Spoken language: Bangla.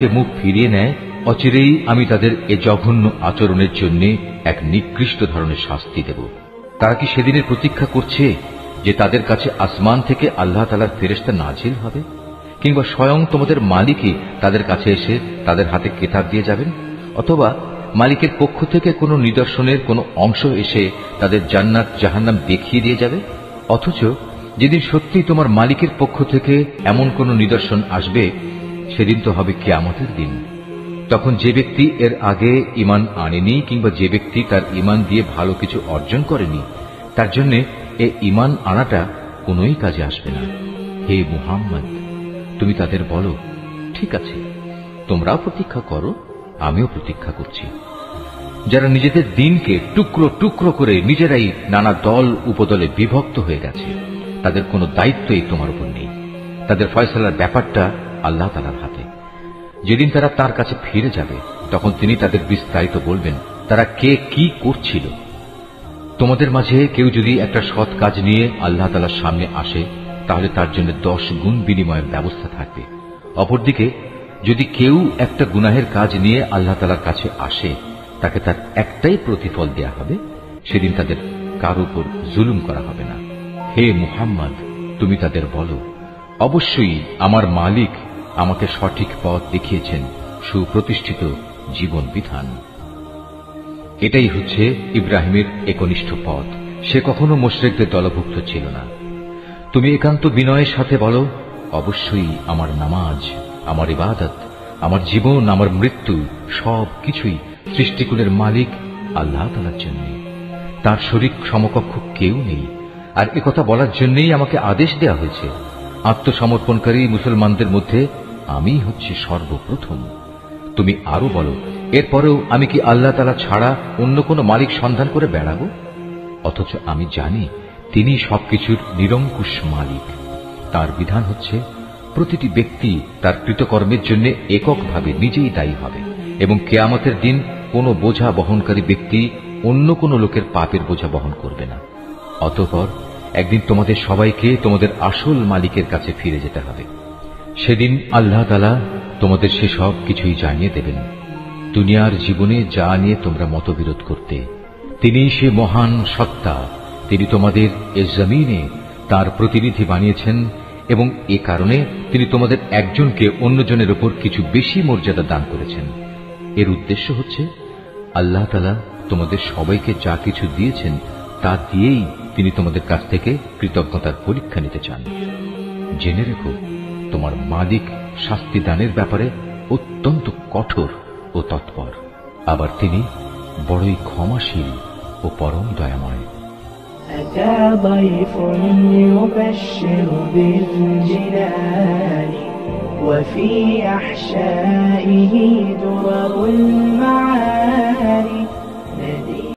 মুখ ফিরিয়ে নেয়, অচিরেই আমি তাদের এ জঘন্য আচরণের জন্য এক নিকৃষ্ট ধরনের শাস্তি দেব। তারা কি সেদিনের প্রতীক্ষা করছে যে তাদের কাছে আসমান থেকে আল্লাহ তাআলার ফেরেশতা নাজিল হবে, কিংবা স্বয়ং তোমাদের মালিকই তাদের কাছে এসে তাদের হাতে কিতাব দিয়ে যাবেন, অথবা মালিকের পক্ষ থেকে কোনো নিদর্শনের কোনো অংশ এসে তাদের জান্নাত জাহান্নাম দেখিয়ে দিয়ে যাবে? অথচ যেদিন সত্যি তোমার মালিকের পক্ষ থেকে এমন কোন নিদর্শন আসবে, সেদিন তো হবে কিয়ামতের দিন। তখন যে ব্যক্তি এর আগে ঈমান আনেনি, কিংবা যে ব্যক্তি তার ঈমান দিয়ে ভালো কিছু অর্জন করেনি, তার জন্য এ ঈমান আনাটা কোনোই কাজে আসবে না। হে মুহাম্মদ, তুমি তাদের বলো, ঠিক আছে, তোমরাও প্রতীক্ষা করো, আমিও প্রতীক্ষা করছি। যারা নিজেদের দিনকে টুকরো টুকরো করে নিজেরাই নানা দল উপদলে বিভক্ত হয়ে গেছে, তাদের কোনো দায়িত্বই তোমার উপর নেই। তাদের ফয়সালার ব্যাপারটা আল্লাহ তাআলার হাতে। যেদিন তারা তার কাছে ফিরে যাবে, তখন তিনি তাদের বিস্তারিত বলবেন তারা কে কি করছিল। তোমাদের মাঝে কেউ যদি একটা সৎ কাজ নিয়ে আল্লাহ তাআলার সামনে আসে, তাহলে তার জন্য 10 গুণ বিনিময়ের ব্যবস্থা থাকবে। অপরদিকে যদি কেউ একটা গুনাহের কাজ নিয়ে আল্লাহ তাআলার কাছে আসে, তাকে তার একটাই প্রতিফল দেয়া হবে। সেদিন তাদের কারো উপর জুলুম করা হবে না। হে মুহাম্মদ, তুমি তাদের বলো, অবশ্যই আমার মালিক আমাকে সঠিক পথ দেখিয়েছেন, সুপ্রতিষ্ঠিত জীবন বিধান। এটাই হচ্ছে ইব্রাহিমের একনিষ্ঠ পথ। সে কখনো মুশরিকদের দলভুক্ত ছিল না। তুমি একান্ত বিনয়ের সাথে বলো, অবশ্যই আমার নামাজ, আমার ইবাদত, আমার জীবন, আমার মৃত্যু সব কিছুই সৃষ্টিকুলের মালিক আল্লাহ তাআলার জন্য। তার শরীক সমকক্ষ কেউ নেই। আর একথা বলার জন্যই আমাকে আদেশ দেওয়া হয়েছে। আত্মসমর্পণকারী মুসলমানদের মধ্যে আমি হচ্ছি সর্বপ্রথম। তুমি আরো বলো, এরপরেও আমি কি আল্লাহ তাআলা ছাড়া অন্য কোনো মালিক সন্ধান করে বেড়াবো? অথচ আমি জানি তিনি সবকিছুর নিরঙ্কুশ মালিক। তার বিধান হচ্ছে প্রতিটি ব্যক্তি তার কৃতকর্মের জন্য এককভাবে নিজেই দায়ী হবে, এবং কিয়ামতের দিন কোনো বোঝা বহনকারী ব্যক্তি অন্য কোনো লোকের পাপের বোঝা বহন করবে না। অতঃপর একদিন তোমাদের সবাইকে তোমাদের আসল মালিকের কাছে ফিরে যেতে হবে। সেদিন আল্লাহ তাআলা তোমাদের সেসব কিছুই জানিয়ে দেবেন। দুনিয়ার জীবনে যা নিয়ে তোমরা মতবিরোধ করতে, তিনি সে মহান সত্তা। তিনি তোমাদের এ জমিনে তার প্রতিনিধি বানিয়েছেন, এবং এ কারণে তিনি তোমাদের একজনকে অন্যজনের উপর কিছু বেশি মর্যাদা দান করেছেন। এর উদ্দেশ্য হচ্ছে আল্লাহ তাআলা তোমাদের সবাইকে যা কিছু দিয়েছেন তা দিয়েই তিনি তোমাদের কাছ থেকে কৃতজ্ঞতার পরীক্ষা নিতে চান। জেনে রেখো, তোমার মালিক শাস্তি দানের ব্যাপারে অত্যন্ত কঠোর ও তৎপর। আবার তিনি বড়ই ক্ষমাশীল ও পরম দয়াময়। أتى ضيف يبشر بالجنان وفي أحشائه درر المعاني